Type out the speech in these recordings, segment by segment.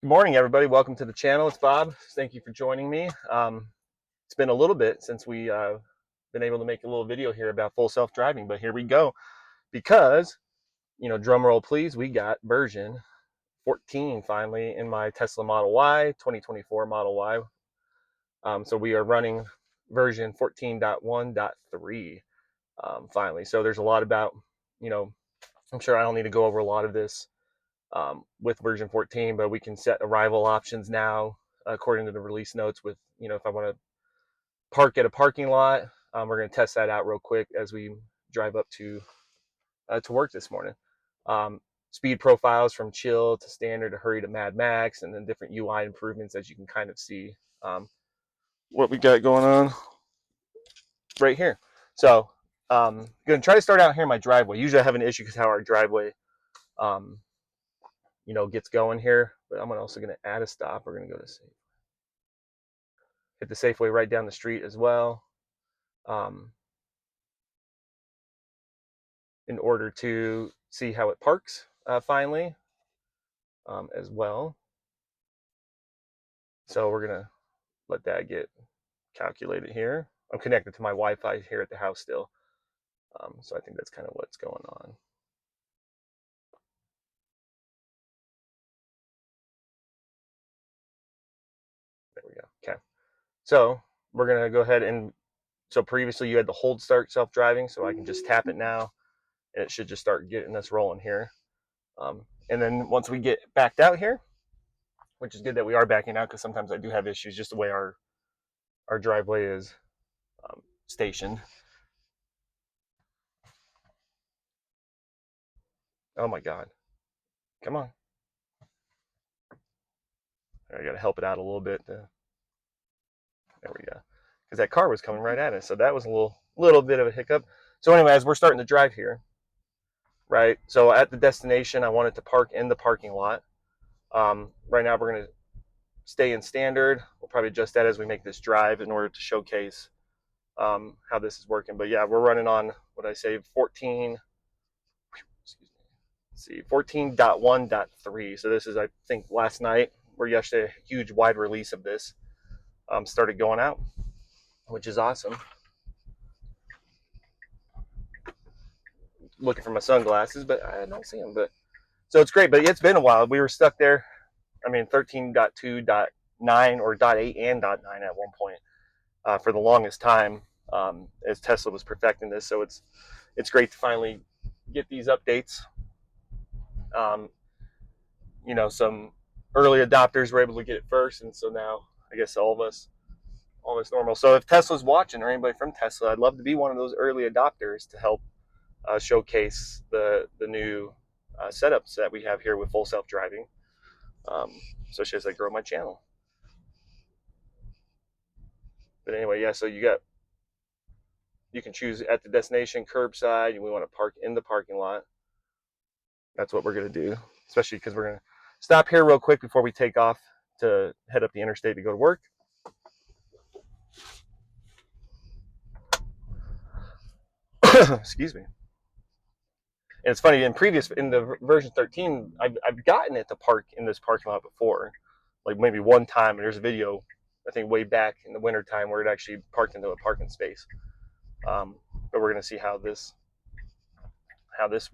Good morning, everybody. Welcome to the channel. It's Bob. Thank you for joining me. It's been a little bit since we been able to make a little video here about full self-driving, but here we go. Because, drum roll please, we got version 14 finally in my Tesla Model Y, 2024 Model Y. So we are running version 14.1.3 finally. So there's a lot about, you know, I'm sure I don't need to go over a lot of this with version 14, but we can set arrival options now according to the release notes with, if I want to park at a parking lot. We're going to test that out real quick as we drive up to work this morning. Speed profiles from chill to standard to hurry to Mad Max, and then different UI improvements as you can kind of see what we got going on right here. So going to try to start out here in my driveway. Usually I have an issue because how our driveway um, gets going here, but I'm also going to add a stop. We're going to go to hit the Safeway right down the street as well, in order to see how it parks finally as well. So we're going to let that get calculated here. I'm connected to my Wi-Fi here at the house still. So I think that's kind of what's going on. There we go. Okay. So we're going to go ahead and, so previously you had to hold start self-driving, so I can just tap it now and it should just start getting us rolling here. And then once we get backed out here, which is good that we are backing out because sometimes I do have issues just the way our driveway is stationed. Oh my God. Come on. I got to help it out a little bit. There we go. Because that car was coming right at us. So that was a little bit of a hiccup. So anyway, as we're starting to drive here, right? So at the destination, I wanted to park in the parking lot. Right now, we're going to stay in standard. We'll probably adjust that as we make this drive in order to showcase how this is working. But yeah, we're running on what I say 14. Excuse me. Let's see, 14.1.3. So this is, I think, last night or yesterday, a huge wide release of this started going out, which is awesome. Looking for my sunglasses, but I don't see them. But so it's great, but it's been a while. We were stuck there. I mean, 13.2.9 or .8 and .9 at one point for the longest time as Tesla was perfecting this. So it's great to finally get these updates. Some early adopters were able to get it first, and so now I guess all of us normal. So if Tesla's watching or anybody from Tesla, I'd love to be one of those early adopters to help showcase the new setups that we have here with full self-driving, especially as I grow my channel. But anyway, yeah, so you can choose at the destination, curbside, and we want to park in the parking lot. That's what we're going to do, especially because we're going to stop here real quick before we take off to head up the interstate to go to work. Excuse me. And it's funny, in the version 13, I've gotten it to park in this parking lot before, like maybe one time. And there's a video, I think, way back in the winter time where it actually parked into a parking space. But we're gonna see how this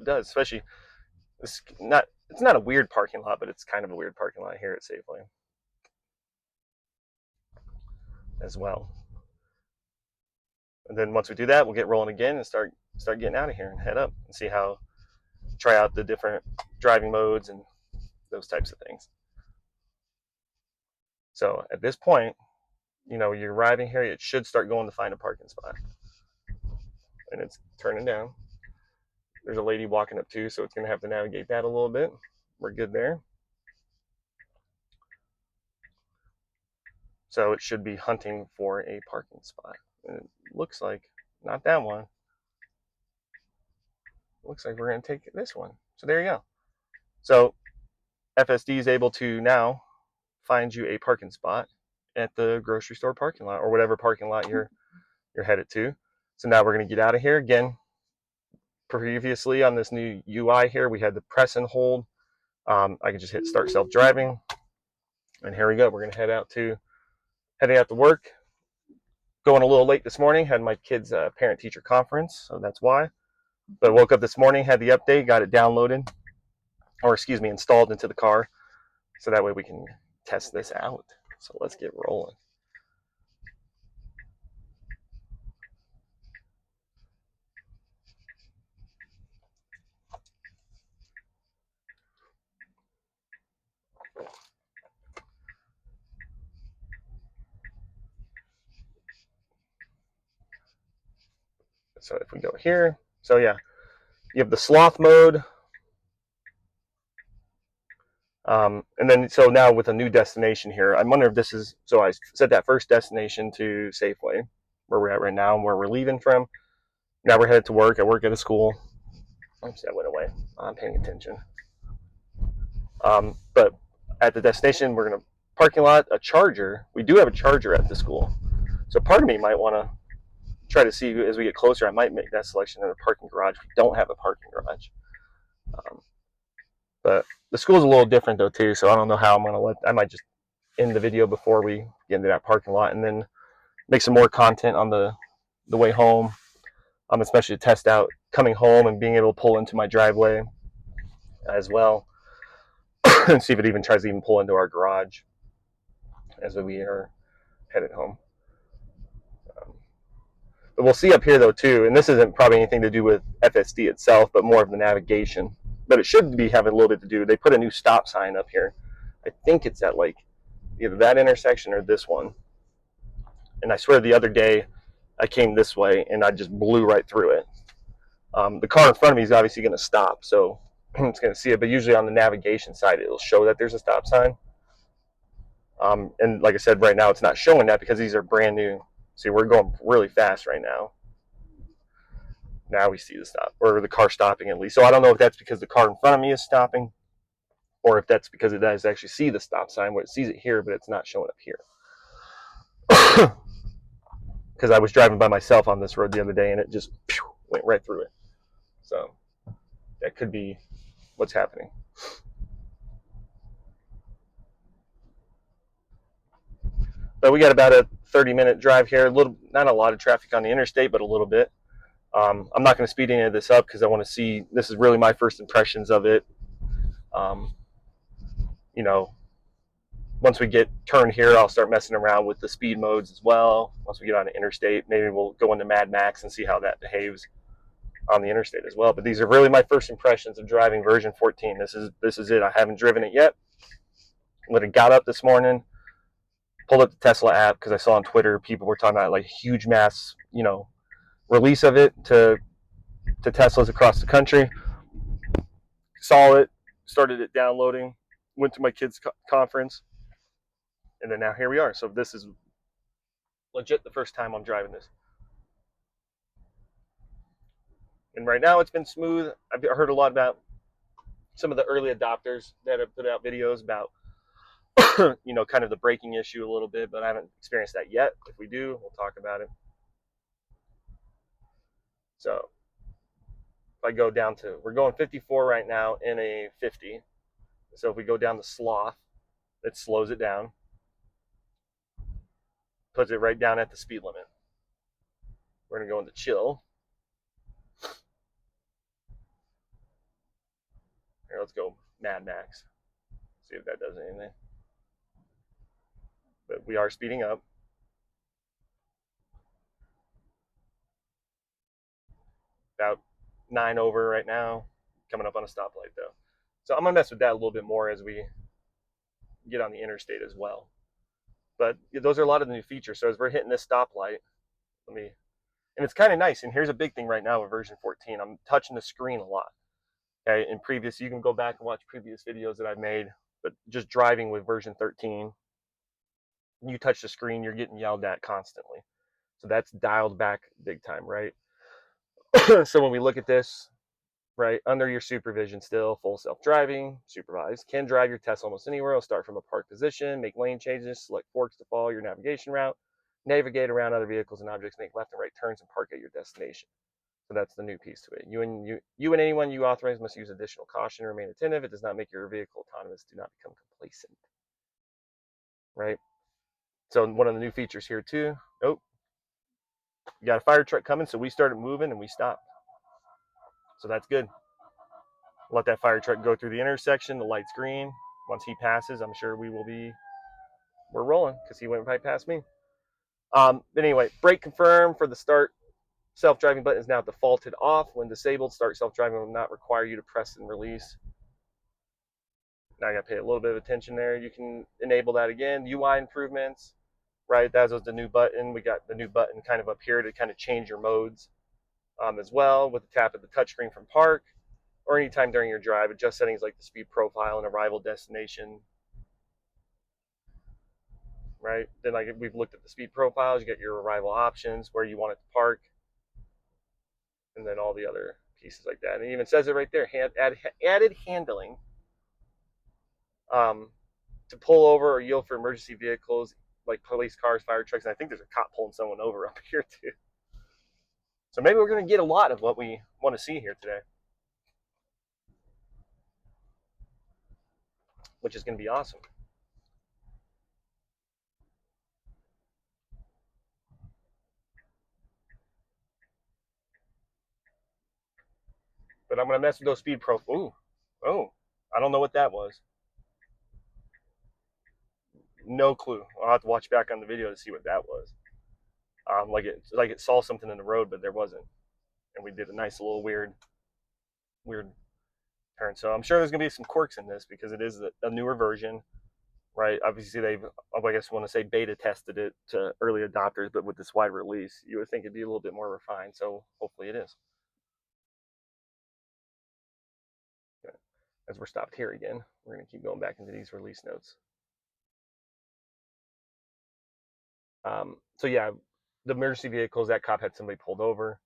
does. Especially, it's not a weird parking lot, but it's kind of a weird parking lot here at Safeway as well. And then once we do that, we'll get rolling again and start getting out of here and head up and see how, try out the different driving modes and those types of things. So at this point, you're arriving here, it should start going to find a parking spot. And it's turning down. There's a lady walking up too, so it's going to have to navigate that a little bit. We're good there. So it should be hunting for a parking spot. And it looks like, not that one. Looks like we're going to take this one. So there you go. So FSD is able to now find you a parking spot at the grocery store parking lot or whatever parking lot you're headed to. So now we're going to get out of here. Again, previously on this new UI here, we had the press and hold. I can just hit start self-driving. And here we go. We're gonna heading out to work. Going a little late this morning. Had my kids' parent-teacher conference, so that's why. But I woke up this morning, had the update, got it downloaded, or excuse me, installed into the car, so that way we can test this out. So let's get rolling. So if we go here, so yeah, you have the sloth mode. And then, so now with a new destination here, I wonder if this is, so I set that first destination to Safeway, where we're at right now and where we're leaving from. Now we're headed to work. I work at a school. Oops, that went away. I'm paying attention. But at the destination, we're going to parking lot, a charger. We do have a charger at the school. So part of me might want to try to see as we get closer, I might make that selection in a parking garage. We don't have a parking garage. But the school's a little different though too, so I don't know how I'm going to I might just end the video before we get into that parking lot and then make some more content on the way home, especially to test out coming home and being able to pull into my driveway as well and see if it even tries to even pull into our garage as we are headed home. But we'll see up here though too, and this isn't probably anything to do with FSD itself, but more of the navigation. But it should be having a little bit to do. They put a new stop sign up here. I think it's at like either that intersection or this one. And I swear the other day I came this way and I just blew right through it. The car in front of me is obviously going to stop, so it's going to see it. But usually on the navigation side, it'll show that there's a stop sign. And like I said, right now it's not showing that because these are brand new. See, we're going really fast right now. Now we see the stop, or the car stopping at least. So I don't know if that's because the car in front of me is stopping, or if that's because it does actually see the stop sign where it sees it here, but it's not showing up here. Because I was driving by myself on this road the other day and it just went right through it. So that could be what's happening. But we got about a 30-minute drive here. Not a lot of traffic on the interstate, but a little bit. I'm not going to speed any of this up because I want to see. This is really my first impressions of it. You know, once we get turned here, I'll start messing around with the speed modes as well. Once we get on the interstate, maybe we'll go into Mad Max and see how that behaves on the interstate as well. But these are really my first impressions of driving version 14. This is it. I haven't driven it yet. When I got up this morning, pulled up the Tesla app because I saw on Twitter people were talking about like huge mass, release of it to Teslas across the country. Saw it, started it downloading, went to my kids' conference, and then now here we are. So this is legit the first time I'm driving this. And right now it's been smooth. I've heard a lot about some of the early adopters that have put out videos about kind of the braking issue a little bit, but I haven't experienced that yet. If we do, we'll talk about it. So if I go down to, we're going 54 right now in a 50. So if we go down the sloth, it slows it down, puts it right down at the speed limit. We're going to go into chill. Here, let's go Mad Max. See if that does anything. But we are speeding up. About 9 over right now. Coming up on a stoplight though. So I'm going to mess with that a little bit more as we get on the interstate as well. But those are a lot of the new features. So as we're hitting this stoplight, and it's kind of nice. And here's a big thing right now with version 14. I'm touching the screen a lot. Okay, in previous, you can go back and watch previous videos that I've made, but just driving with version 13, you touch the screen, you're getting yelled at constantly. So that's dialed back big time, right? So when we look at this, right, under your supervision still, full self-driving, supervised, can drive your Tesla almost anywhere. It'll start from a park position, make lane changes, select forks to follow your navigation route, navigate around other vehicles and objects, make left and right turns, and park at your destination. So that's the new piece to it. You and anyone you authorize must use additional caution and remain attentive. It does not make your vehicle autonomous. Do not become complacent. right? So one of the new features here too. Oh, you got a fire truck coming, so we started moving and we stopped. So that's good. Let that fire truck go through the intersection. The light's green. Once he passes, I'm sure we're rolling because he went right past me. But anyway, brake confirm for the start. Self-driving button is now defaulted off. When disabled, start self-driving will not require you to press and release. Now I got to pay a little bit of attention there. You can enable that again. UI improvements, right? That was the new button. We got the new button kind of up here to kind of change your modes as well with the tap of the touchscreen from park or anytime during your drive. Adjust settings like the speed profile and arrival destination, right? Then like we've looked at the speed profiles, you get your arrival options, where you want it to park, and then all the other pieces like that. And it even says it right there, added handling to pull over or yield for emergency vehicles like police cars, fire trucks, and I think there's a cop pulling someone over up here too. So maybe we're going to get a lot of what we want to see here today, which is going to be awesome. But I'm going to mess with those speed profiles. Oh, I don't know what that was. No clue. I'll have to watch back on the video to see what that was. Like it saw something in the road, but there wasn't, and we did a nice little weird turn. So I'm sure there's going to be some quirks in this because it is a newer version, right? Obviously, they've, I guess, want to say beta tested it to early adopters, but with this wide release, you would think it'd be a little bit more refined. So hopefully it is. As we're stopped here again, we're going to keep going back into these release notes. So yeah, the emergency vehicles, that cop had somebody pulled over,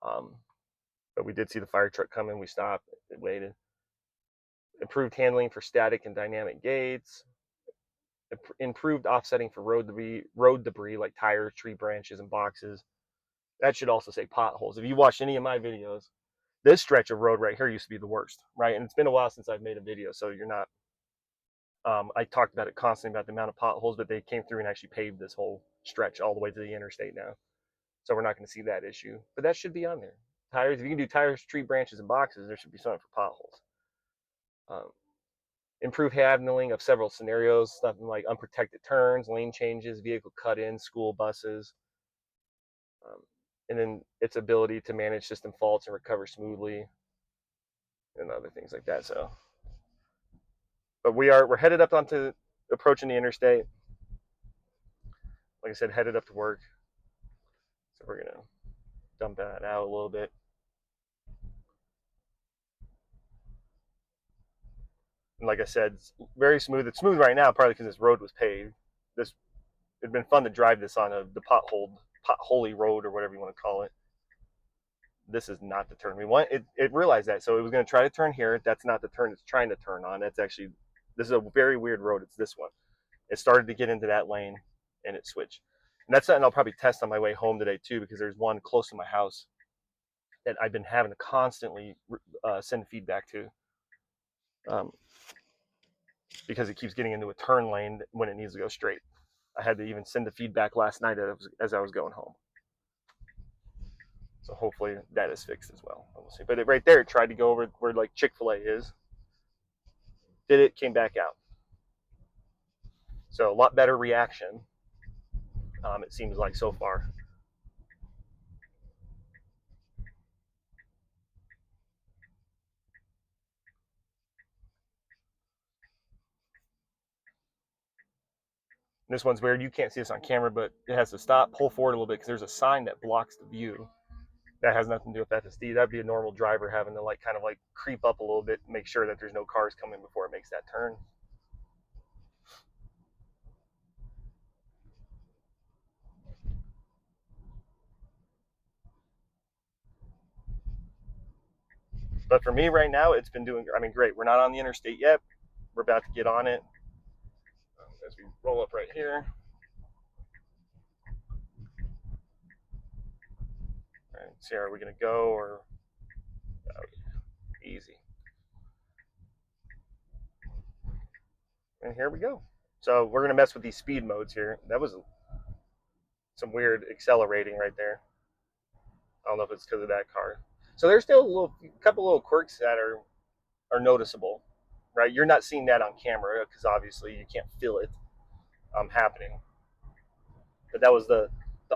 but we did see the fire truck coming. We stopped, it waited. Improved handling for static and dynamic gates. Improved offsetting for road debris like tires, tree branches, and boxes. That should also say potholes. If you watched any of my videos, this stretch of road right here used to be the worst, right? And it's been a while since I've made a video, so you're not. I talked about it constantly about the amount of potholes, but they came through and actually paved this whole stretch all the way to the interstate now. So we're not going to see that issue, but that should be on there. Tires, if you can do tires, tree branches, and boxes, there should be something for potholes. Improve handling of several scenarios, something like unprotected turns, lane changes, vehicle cut-ins, school buses, and then its ability to manage system faults and recover smoothly, and other things like that. So, but we're headed up onto approaching the interstate. Like I said, headed up to work. So we're gonna dump that out a little bit. And like I said, it's very smooth. It's smooth right now, partly because this road was paved. It'd been fun to drive this on the potholy road or whatever you want to call it. This is not the turn we want. It realized that, so it was going to try to turn here. That's not the turn it's trying to turn on. That's actually, this is a very weird road. It's this one. It started to get into that lane, and it switched. And that's something I'll probably test on my way home today too, because there's one close to my house that I've been having to constantly send feedback to, because it keeps getting into a turn lane when it needs to go straight. I had to even send the feedback last night as I was going home. So hopefully that is fixed as well. We'll see. But right there, it tried to go over where like Chick-fil-A is. Did it, came back out. So a lot better reaction, it seems like so far. And this one's weird. You can't see this on camera, but it has to stop, pull forward a little bit because there's a sign that blocks the view. That has nothing to do with FSD. That'd be a normal driver having to like kind of like creep up a little bit, make sure that there's no cars coming before it makes that turn. But for me right now, it's been doing, I mean, great. We're not on the interstate yet. We're about to get on it. As we roll up right here. All right, see, are we going to go or easy? And here we go. So we're going to mess with these speed modes here. That was some weird accelerating right there. I don't know if it's because of that car. So there's still a couple little quirks that are noticeable, right? You're not seeing that on camera because obviously you can't feel it happening. But that was the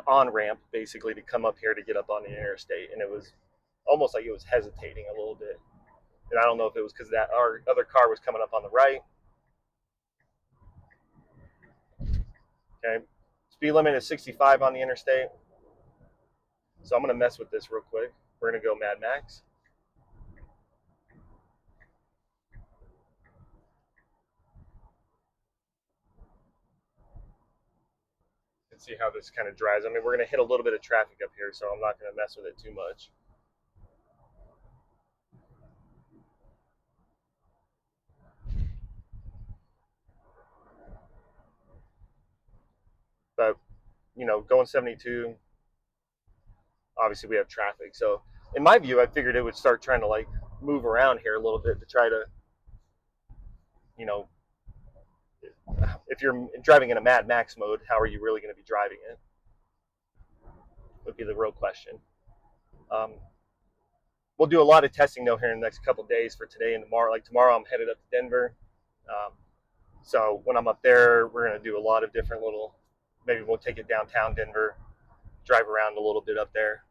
on ramp basically to come up here to get up on the interstate, and it was almost like it was hesitating a little bit. And I don't know if it was because that our other car was coming up on the right. Okay, speed limit is 65 on the interstate. So I'm gonna mess with this real quick. We're gonna go Mad Max. And see how this kind of drives. I mean, we're gonna hit a little bit of traffic up here, so I'm not gonna mess with it too much. But you know, going 72, obviously we have traffic. So in my view, I figured it would start trying to like move around here a little bit to try to, you know, if you're driving in a Mad Max mode, how are you really going to be driving it? Would be the real question. We'll do a lot of testing though here in the next couple of days for today and tomorrow. Like tomorrow, I'm headed up to Denver. So when I'm up there, we're going to do a lot of different little. Maybe we'll take it downtown Denver, drive around a little bit up there,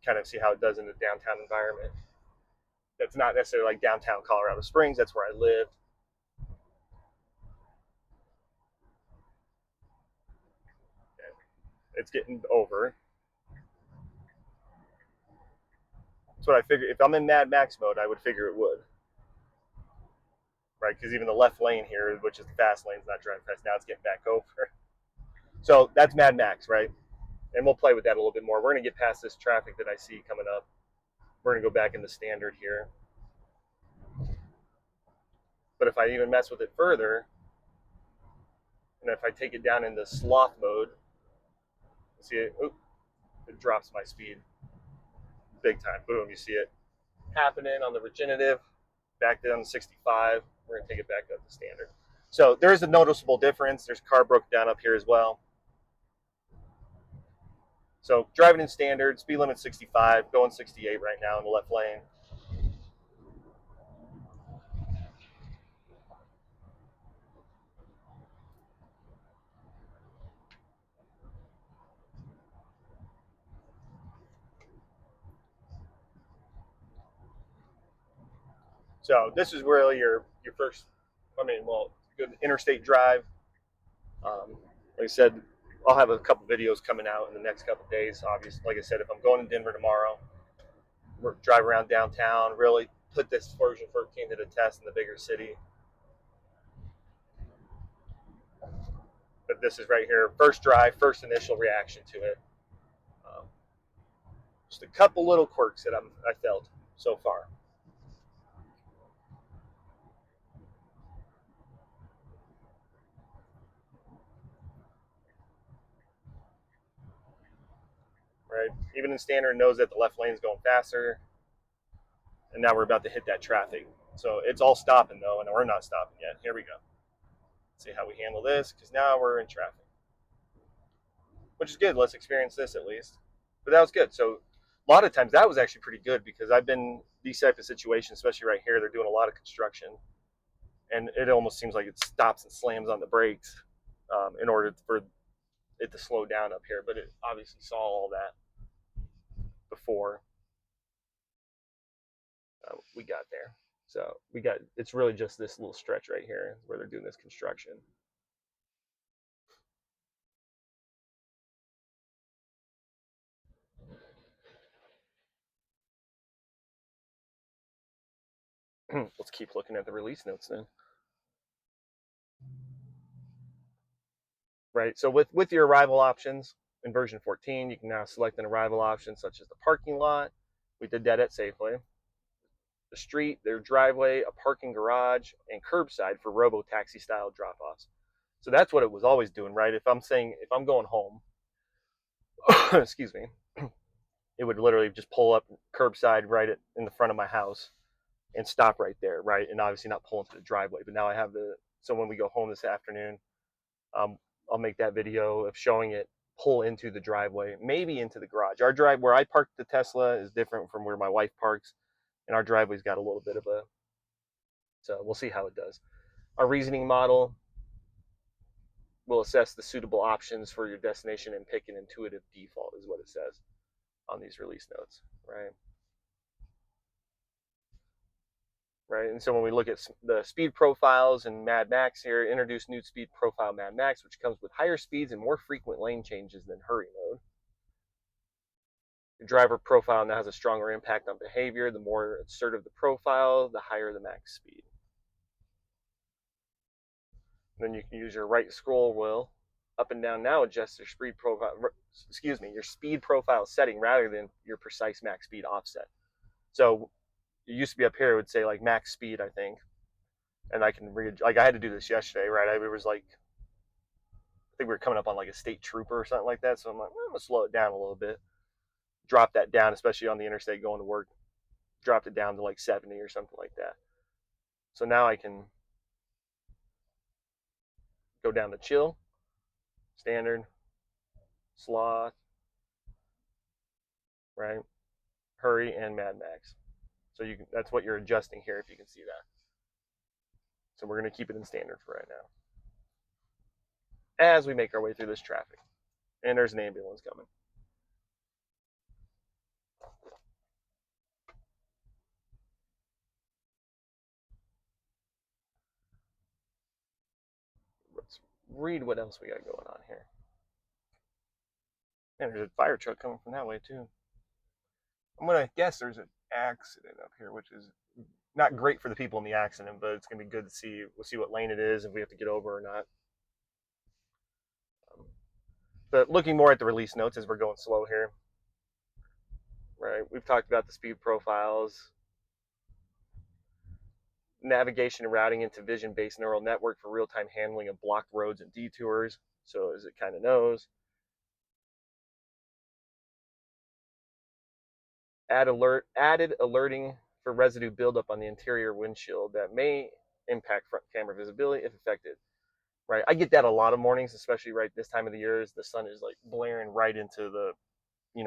kind of see how it does in the downtown environment. That's not necessarily like downtown Colorado Springs. That's where I live. It's getting over. That's what I figured. If I'm in Mad Max mode, I would figure it would. Right? Because even the left lane here, which is the fast lane, is not driving fast. Now it's getting back over. So that's Mad Max, right? And we'll play with that a little bit more. We're going to get past this traffic that I see coming up. We're going to go back into standard here. But if I even mess with it further, and if I take it down into sloth mode, see it, it drops my speed big time. Boom, you see it happening on the regenerative, back down to 65. We're going to take it back up to standard. So there is a noticeable difference. There's a car broke down up here as well. So driving in standard, speed limit 65, going 68 right now in the left lane. So this is really your first, good interstate drive. Like I said, I'll have a couple videos coming out in the next couple days. Obviously, like I said, if I'm going to Denver tomorrow, we're drive around downtown, really put this version 14 to the test in the bigger city. But this is right here, first drive, first initial reaction to it. Just a couple little quirks that I felt so far. Right? Even in standard, it knows that the left lane is going faster. And now we're about to hit that traffic. So it's all stopping though, and we're not stopping yet. Here we go. Let's see how we handle this, because now we're in traffic. Which is good. Let's experience this at least. But that was good. So a lot of times that was actually pretty good, because I've been these type of situations, especially right here, they're doing a lot of construction. And it almost seems like it stops and slams on the brakes in order for it to slow down up here. But it obviously saw all that before we got there. So it's really just this little stretch right here where they're doing this construction. Let's keep looking at the release notes then. Right, so with your arrival options in version 14, you can now select an arrival option such as the parking lot. We did that at Safeway. The street, their driveway, a parking garage, and curbside for robo-taxi style drop-offs. So that's what it was always doing, right? If I'm going home, excuse me, it would literally just pull up curbside right in the front of my house and stop right there, right? And obviously not pull into the driveway. But now I have the So when we go home this afternoon, I'll make that video of showing it pull into the driveway, maybe into the garage. Our drive where I parked the Tesla is different from where my wife parks, and our driveway's got a little bit of a, so we'll see how it does. Our reasoning model will assess the suitable options for your destination and pick an intuitive default, is what it says on these release notes, right? Right, and so when we look at the speed profiles in Mad Max here, introduce new speed profile Mad Max, which comes with higher speeds and more frequent lane changes than hurry mode. Your driver profile now has a stronger impact on behavior. The more assertive the profile, the higher the max speed. Then you can use your right scroll wheel up and down now, adjust your speed profile, your speed profile setting rather than your precise max speed offset. So it used to be up here, it would say like max speed, I think. And I can read, like I had to do this yesterday, right? It was like, I think we were coming up on like a state trooper or something like that. So I'm like, well, I'm gonna slow it down a little bit. Drop that down, especially on the interstate going to work. Dropped it down to like 70 or something like that. So now I can go down to chill, standard, sloth, right? Hurry and Mad Max. So you can, that's what you're adjusting here, if you can see that. So we're going to keep it in standard for right now as we make our way through this traffic. And there's an ambulance coming. Let's read what else we got going on here. And there's a fire truck coming from that way too. I'm going to guess there's an accident up here, which is not great for the people in the accident, but it's going to be good to see. We'll see what lane it is, if we have to get over or not. But looking more at the release notes as we're going slow here, right? We've talked about the speed profiles, navigation and routing into vision-based neural network for real-time handling of blocked roads and detours. So as it kind of knows, added alerting for residue buildup on the interior windshield that may impact front camera visibility if affected. Right, I get that a lot of mornings, especially right this time of the year, as the sun is like blaring right into the,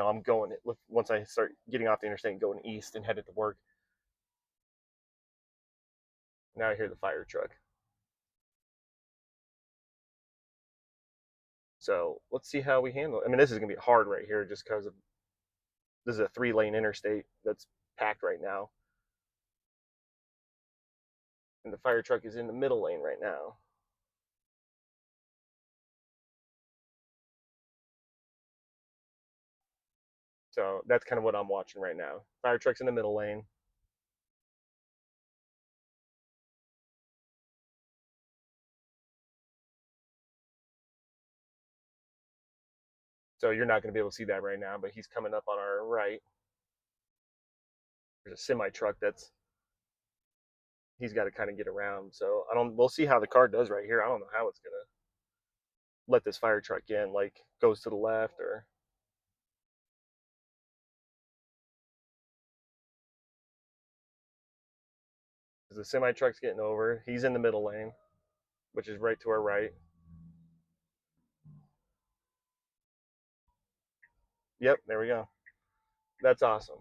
I'm going, once I start getting off the interstate and going east and headed to work. Now I hear the fire truck. So let's see how we handle it. I mean, this is going to be hard right here just because this is a 3-lane interstate that's packed right now. And the fire truck is in the middle lane right now. So that's kind of what I'm watching right now. Fire truck's in the middle lane. So you're not going to be able to see that right now, but he's coming up on our right. There's a semi truck he's got to kind of get around. So we'll see how the car does right here. I don't know how it's going to let this fire truck in, like goes to the left or. The semi truck's getting over. He's in the middle lane, which is right to our right. Yep, there we go. That's awesome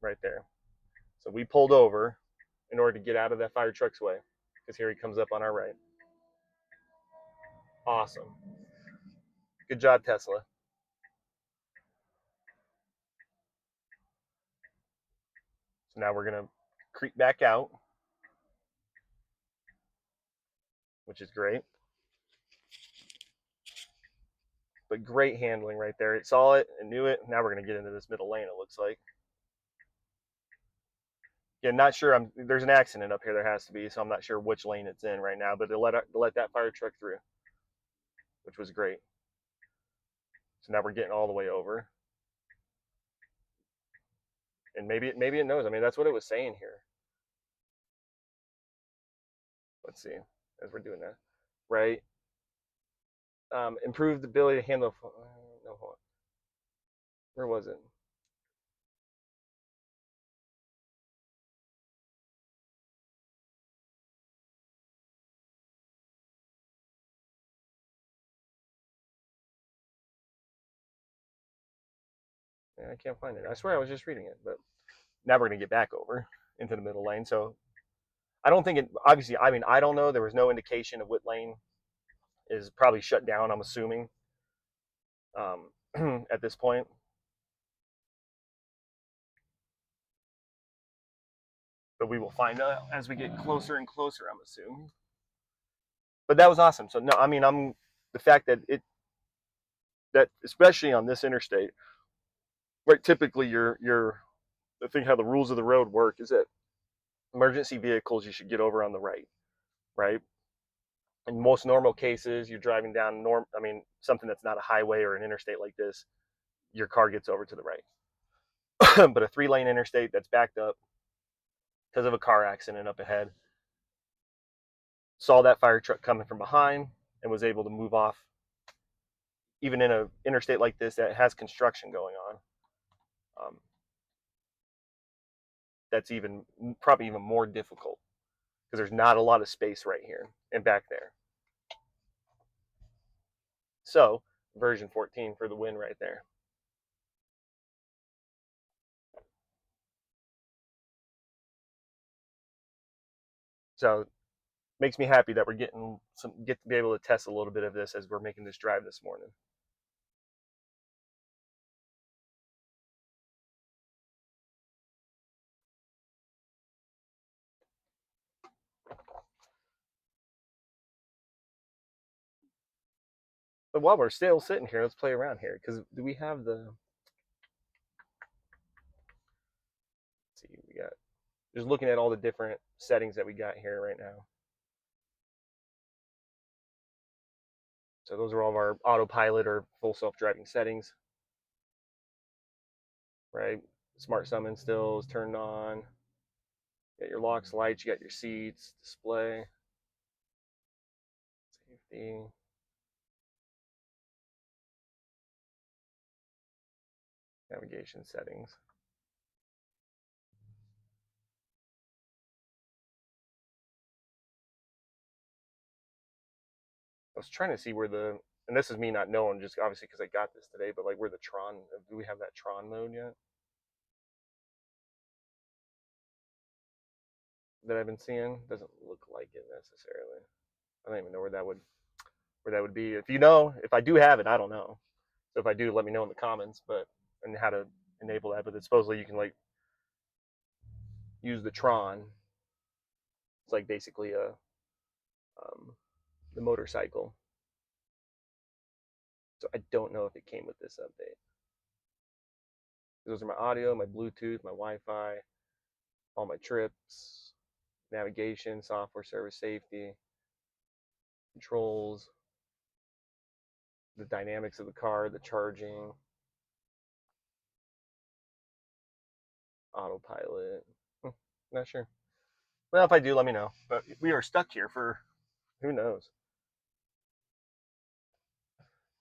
right there. So we pulled over in order to get out of that fire truck's way because here he comes up on our right. Awesome. Good job, Tesla. So now we're going to creep back out, which is great. But great handling right there. It saw it and knew it. Now we're going to get into this middle lane, it looks like. Yeah, not sure. There's an accident up here. There has to be, so I'm not sure which lane it's in right now. But to let that fire truck through, which was great. So now we're getting all the way over, and maybe it knows. I mean, that's what it was saying here. Let's see as we're doing that, right? Improved ability to handle. No, hold on. Where was it? I can't find it. I swear I was just reading it, but now we're gonna get back over into the middle lane. So I don't think it. Obviously, I mean, I don't know. There was no indication of what lane is probably shut down. I'm assuming at this point. But we will find out as we get closer and closer, I'm assuming. But that was awesome. So no, I mean, I'm the fact that that especially on this interstate, right? Typically, I think how the rules of the road work is that emergency vehicles you should get over on the right, right? In most normal cases, you're driving down I mean, something that's not a highway or an interstate like this, your car gets over to the right. But a 3-lane interstate that's backed up because of a car accident up ahead, saw that fire truck coming from behind and was able to move off. Even in an interstate like this that has construction going on, that's probably even more difficult because there's not a lot of space right here and back there. So version 14 for the win right there. So makes me happy that we're get to be able to test a little bit of this as we're making this drive this morning. But while we're still sitting here, let's play around here because do we have the? Let's see, we got just looking at all the different settings that we got here right now. So those are all of our autopilot or full self-driving settings, right? Smart summon still is turned on. You got your locks, lights, you got your seats, display, safety. Navigation settings. I was trying to see where and this is me not knowing, just obviously because I got this today, but like where the Tron, do we have that Tron mode yet? That I've been seeing doesn't look like it necessarily. I don't even know where that would be. If you know, if I do have it, I don't know. So if I do, let me know in the comments. But and how to enable that. But it's supposedly you can like use the Tron. It's like basically the motorcycle. So I don't know if it came with this update. Those are my audio, my Bluetooth, my Wi-Fi, all my trips, navigation, software, service, safety, controls, the dynamics of the car, the charging, autopilot. Not sure. Well, if I do, let me know. But we are stuck here for who knows.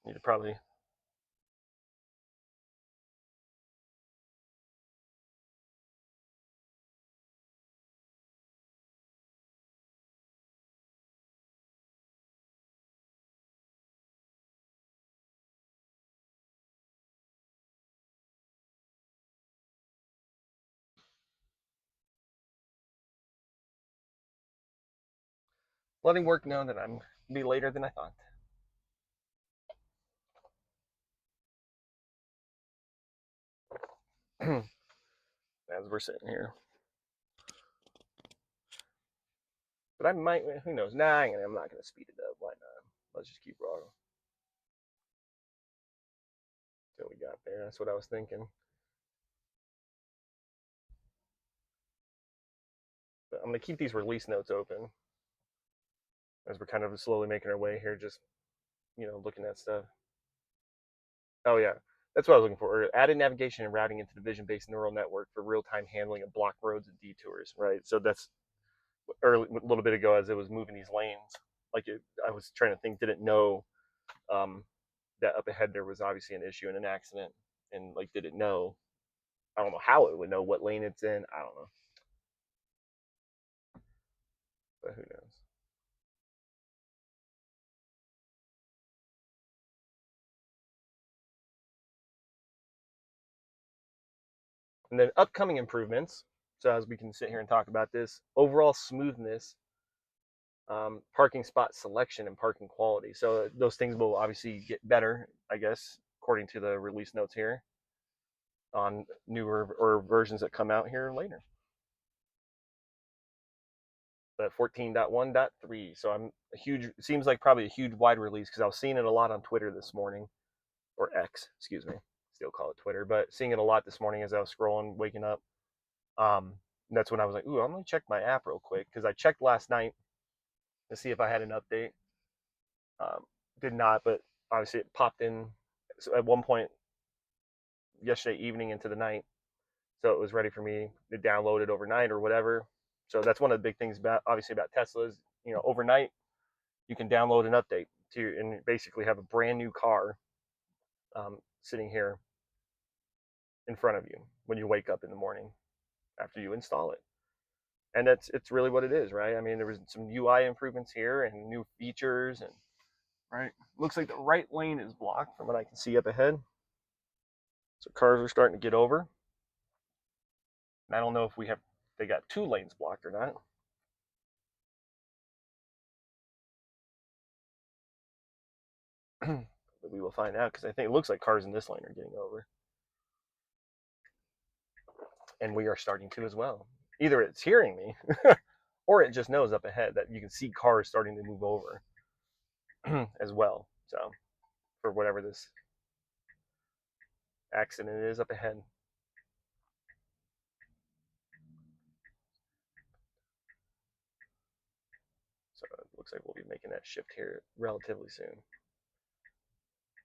Need to probably. Letting work know that I'm be later than I thought. As we're sitting here. But I might, who knows? Nah, I'm not going to speed it up. Why not? Let's just keep rolling. So we got there. That's what I was thinking. But I'm going to keep these release notes open as we're kind of slowly making our way here, just, looking at stuff. Oh, yeah. That's what I was looking for. Added navigation and routing into the vision-based neural network for real-time handling of block roads and detours, right? So that's a little bit ago as it was moving these lanes. I was trying to think, didn't know that up ahead there was obviously an issue and an accident, and like did it know? I don't know how it would know what lane it's in. I don't know, but who knows? And then upcoming improvements. So as we can sit here and talk about this, overall smoothness, parking spot selection, and parking quality. So those things will obviously get better, I guess, according to the release notes here on newer or versions that come out here later. But 14.1.3. So I'm a huge, it seems like probably a huge wide release because I was seeing it a lot on Twitter this morning, or X, excuse me. Still call it Twitter, but seeing it a lot this morning as I was scrolling, waking up. That's when I was like, ooh, I'm gonna check my app real quick because I checked last night to see if I had an update. Um, did not, but obviously it popped in at one point yesterday evening into the night, so it was ready for me to download it overnight or whatever. So that's one of the big things about obviously about Teslas. You know, overnight you can download an update to and basically have a brand new car sitting here in front of you when you wake up in the morning after you install it. And it's really what it is, right? I mean, there was some UI improvements here and new features, and right, looks like the right lane is blocked from what I can see up ahead. So cars are starting to get over. And I don't know if they got 2 lanes blocked or not. But we will find out because I think it looks like cars in this lane are getting over. And we are starting to as well. Either it's hearing me or it just knows up ahead that you can see cars starting to move over as well. So for whatever this accident is up ahead. So it looks like we'll be making that shift here relatively soon.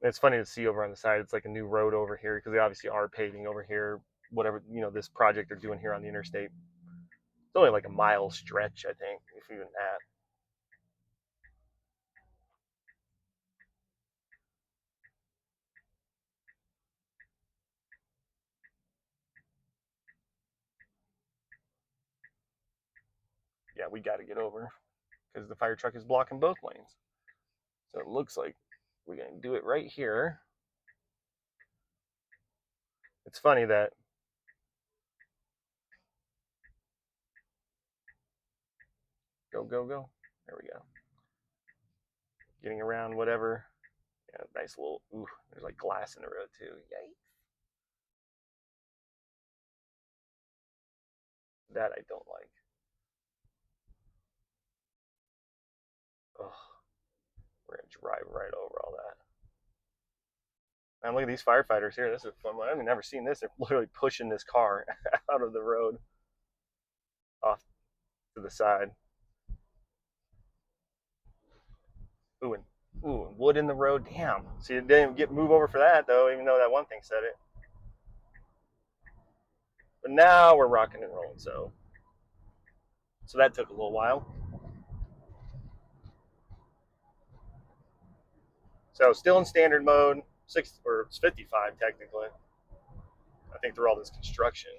And it's funny to see over on the side, it's like a new road over here because they obviously are paving over here, whatever, this project they're doing here on the interstate. It's only like a mile stretch, I think, if even that. Yeah, we got to get over because the fire truck is blocking both lanes. So it looks like we're going to do it right here. It's funny that go, go, go. There we go. Getting around whatever. Yeah, nice little, ooh, there's like glass in the road too. Yay. That I don't like. Ugh, we're going to drive right over all that. Man, look at these firefighters here. This is a fun one. I've never seen this. They're literally pushing this car out of the road off to the side. Ooh, and wood in the road. Damn. See, it didn't move over for that though, even though that one thing said it. But now we're rocking and rolling. So that took a little while. So still in standard mode, it's 55 technically. I think through all this construction.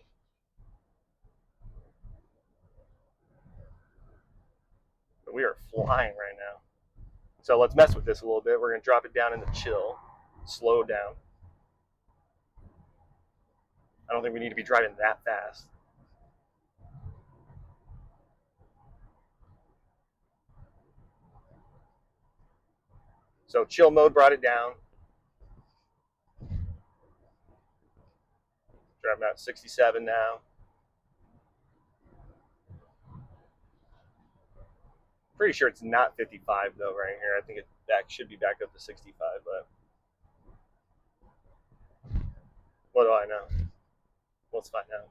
But we are flying right now. So let's mess with this a little bit. We're gonna drop it down into chill, slow down. I don't think we need to be driving that fast. So chill mode brought it down. Driving about 67 now. Pretty sure it's not 55 though right here. I think it should be back up to 65, but what do I know? Let's find out.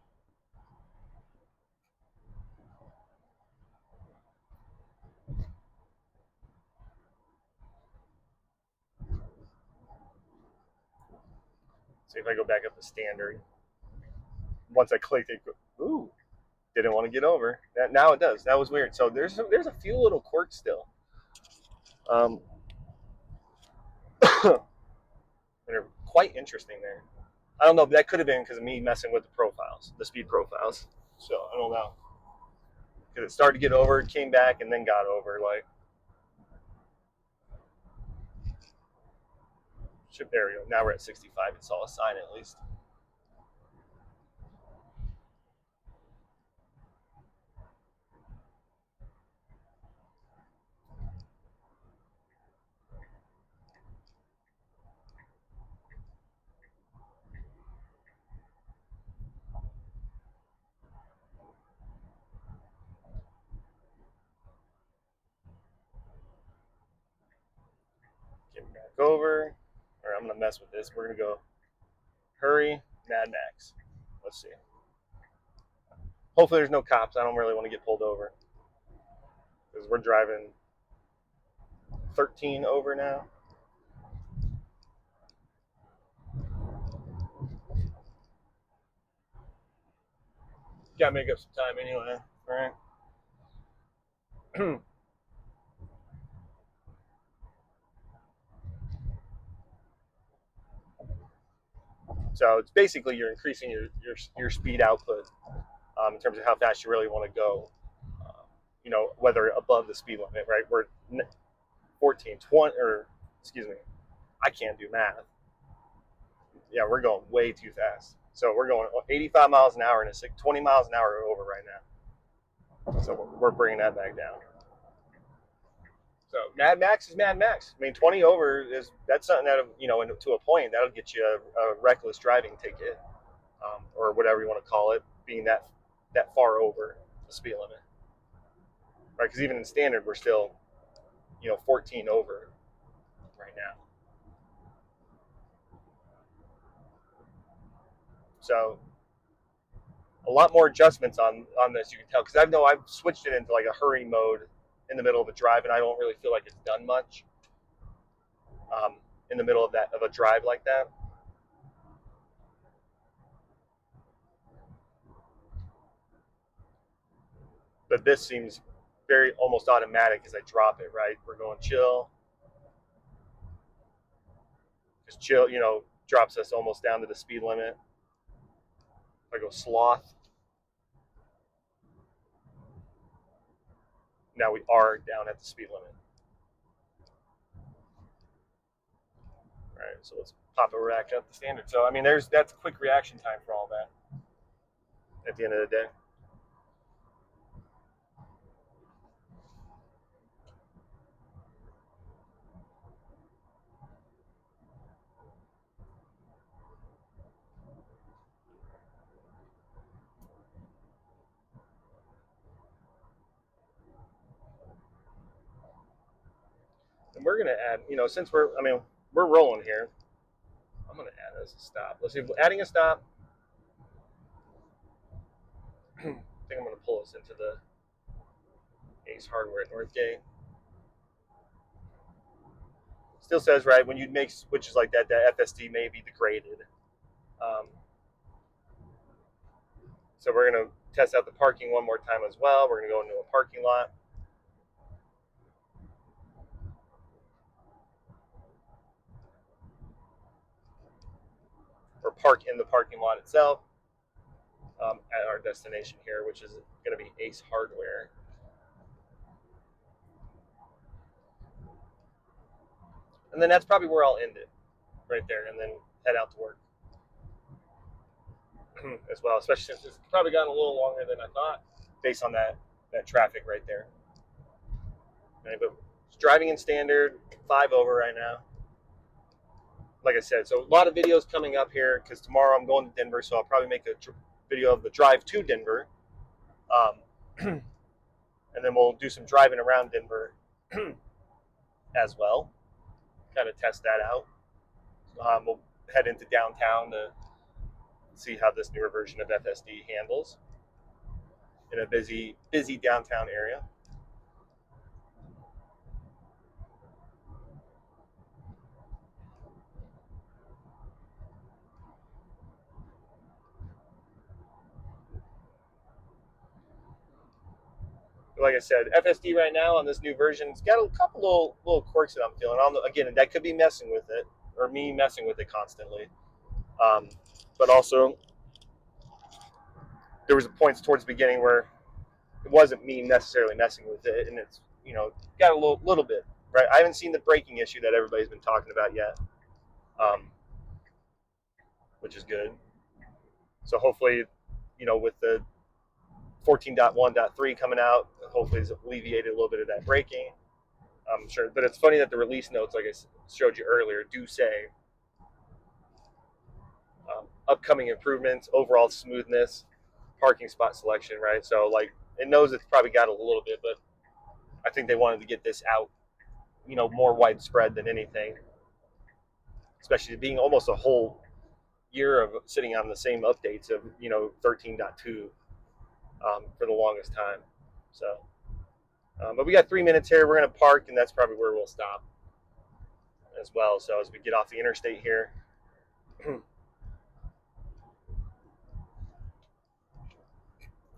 See if I go back up to standard. Once I clicked it, ooh, didn't want to get over. Now it does. That was weird. So there's a few little quirks still. That are quite interesting there. I don't know. That could have been because of me messing with the profiles, the speed profiles. So I don't know. Because it started to get over, came back, and then got over. Like, there we go. Now we're at 65. It's all a sign at least. over, or I'm gonna mess with this. We're gonna go hurry, Mad Max. Let's see. Hopefully there's no cops. I don't really want to get pulled over because we're driving 13 over now. Gotta make up some time anyway. All right. So it's basically you're increasing your speed output in terms of how fast you really want to go. Whether above the speed limit, right? We're 14, 20, or excuse me, I can't do math. Yeah, we're going way too fast. So we're going 85 miles an hour and it's 20 miles an hour over right now. So we're bringing that back down. So Mad Max is Mad Max. I mean, 20 over that's something that to a point that'll get you a reckless driving ticket, or whatever you want to call it, being that far over the speed limit, right? Because even in standard, we're still 14 over right now. So a lot more adjustments on this, you can tell, because I've switched it into like a hurry mode in the middle of a drive, and I don't really feel like it's done much in the middle of a drive like that. But this seems very almost automatic as I drop it, right? We're going chill. Just chill, drops us almost down to the speed limit. If I go sloth, now we are down at the speed limit. All right, so let's pop it back up to standard. So I mean, that's quick reaction time for all that at the end of the day. And we're gonna add, since we're rolling here, I'm gonna add as a stop. Let's see, adding a stop. I think I'm gonna pull us into the Ace Hardware at Northgate. Still says, right, when you make switches like that, that FSD may be degraded. So we're gonna test out the parking one more time as well. We're gonna go into a parking lot. Or park in the parking lot itself at our destination here, which is going to be Ace Hardware. And then that's probably where I'll end it, right there, and then head out to work as well, especially since it's probably gotten a little longer than I thought based on that traffic right there. Right, but driving in standard, 5 over right now. Like I said, so a lot of videos coming up here because tomorrow I'm going to Denver, so I'll probably make a video of the drive to Denver. And then we'll do some driving around Denver as well, kind of test that out. We'll head into downtown to see how this newer version of FSD handles in a busy downtown area. Like I said, FSD right now on this new version, it's got a couple little quirks that I'm feeling. Again, that could be messing with it, or me messing with it constantly. But also, there was points towards the beginning where it wasn't me necessarily messing with it, and it's got a little bit right. I haven't seen the braking issue that everybody's been talking about yet, which is good. So hopefully, with the 14.1.3 coming out, hopefully it's alleviated a little bit of that braking. I'm sure, but it's funny that the release notes, like I showed you earlier, do say upcoming improvements, overall smoothness, parking spot selection, right? So like it knows it's probably got a little bit, but I think they wanted to get this out, more widespread than anything. especially being almost a whole year of sitting on the same updates of 13.2 for the longest time. So, but we got 3 minutes here. We're gonna park, and that's probably where we'll stop as well. So as we get off the interstate here.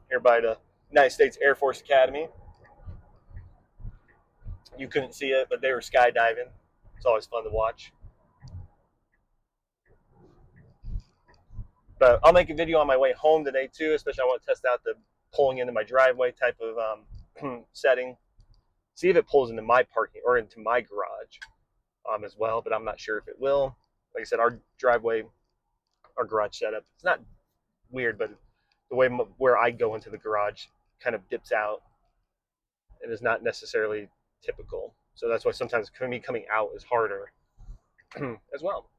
Here by the United States Air Force Academy. You couldn't see it, but they were skydiving. It's always fun to watch. But I'll make a video on my way home today too, especially I want to test out the pulling into my driveway type of setting. See if it pulls into my parking or into my garage as well, but I'm not sure if it will. Like I said, our driveway, our garage setup, it's not weird, but the way where I go into the garage kind of dips out. It is not necessarily typical. So that's why sometimes me coming out is harder as well.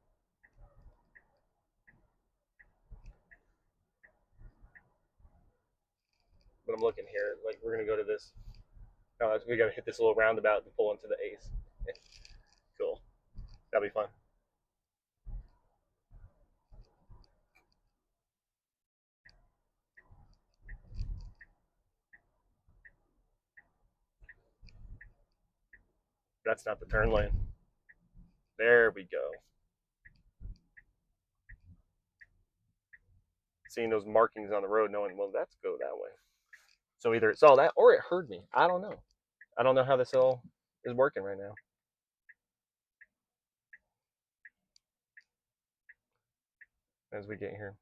But I'm looking here, like we're gonna go to this. Oh, we gotta hit this little roundabout to pull into the Ace. Cool. That'll be fun. That's not the turn lane. There we go. Seeing those markings on the road, knowing, well, let's go that way. So either it saw that or it heard me. I don't know. I don't know how this all is working right now. As we get here.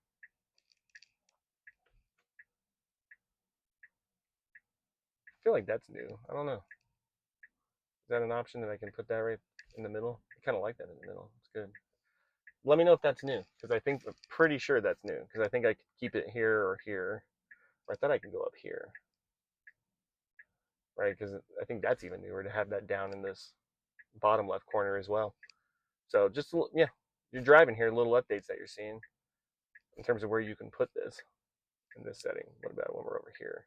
I feel like that's new. I don't know. Is that an option that I can put that right in the middle? I kind of like that in the middle. It's good. Let me know if that's new, because I'm pretty sure that's new, because I think I could keep it here or here. Or I thought I could go up here. Right, because I think that's even newer to have that down in this bottom left corner as well. So just, yeah, you're driving here, little updates that you're seeing in terms of where you can put this in this setting. What about when we're over here?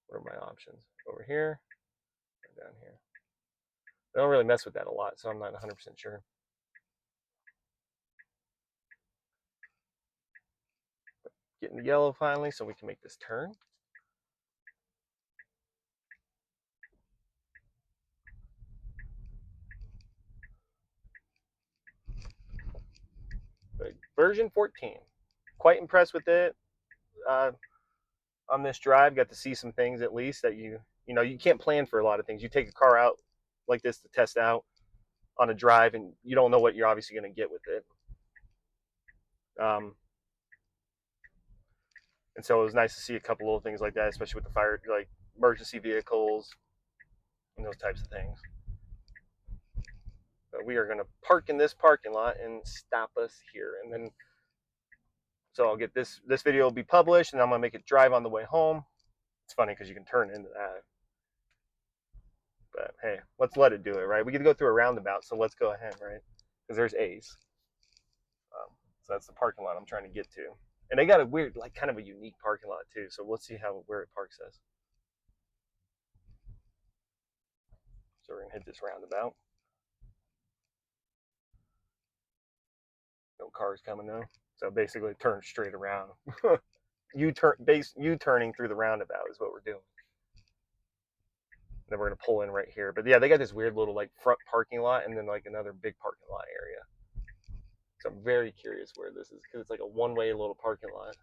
What are my options? Over here or down here? I don't really mess with that a lot, so I'm not 100% sure. Getting the yellow finally so we can make this turn. But version 14. Quite impressed with it. On this drive, got to see some things at least that you can't plan for a lot of things. You take a car out like this to test out on a drive, and you don't know what you're obviously going to get with it. And so it was nice to see a couple little things like that, especially with the fire, like emergency vehicles and those types of things. But we are going to park in this parking lot and stop us here, and then so I'll get this video will be published, and I'm going to make it drive on the way home. It's funny because you can turn into that. But hey, let's let it do it, right? We get to go through a roundabout, so let's go ahead, right? Because there's A's. So that's the parking lot I'm trying to get to. And they got a weird, like kind of a unique parking lot too. So let's see where it parks us. So we're gonna hit this roundabout. No cars coming though. So basically turn straight around. U-turning through the roundabout is what we're doing. Then we're gonna pull in right here. But yeah, they got this weird little like front parking lot and then like another big parking lot area. So I'm very curious where this is because it's like a one-way little parking lot.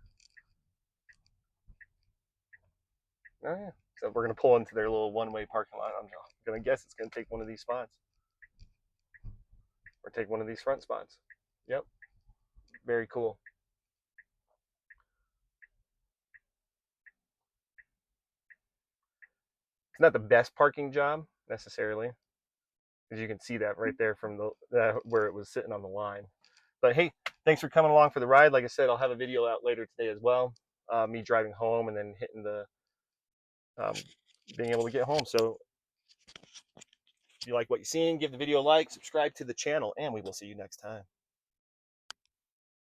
Oh yeah. So we're gonna pull into their little one-way parking lot. I'm gonna guess it's gonna take one of these spots. Or take one of these front spots. Yep. Very cool. It's not the best parking job necessarily, as you can see that right there from where it was sitting on the line. But hey, thanks for coming along for the ride. Like I said, I'll have a video out later today as well. Me driving home and then hitting the being able to get home. So if you like what you're seeing, give the video a like, subscribe to the channel, and we will see you next time.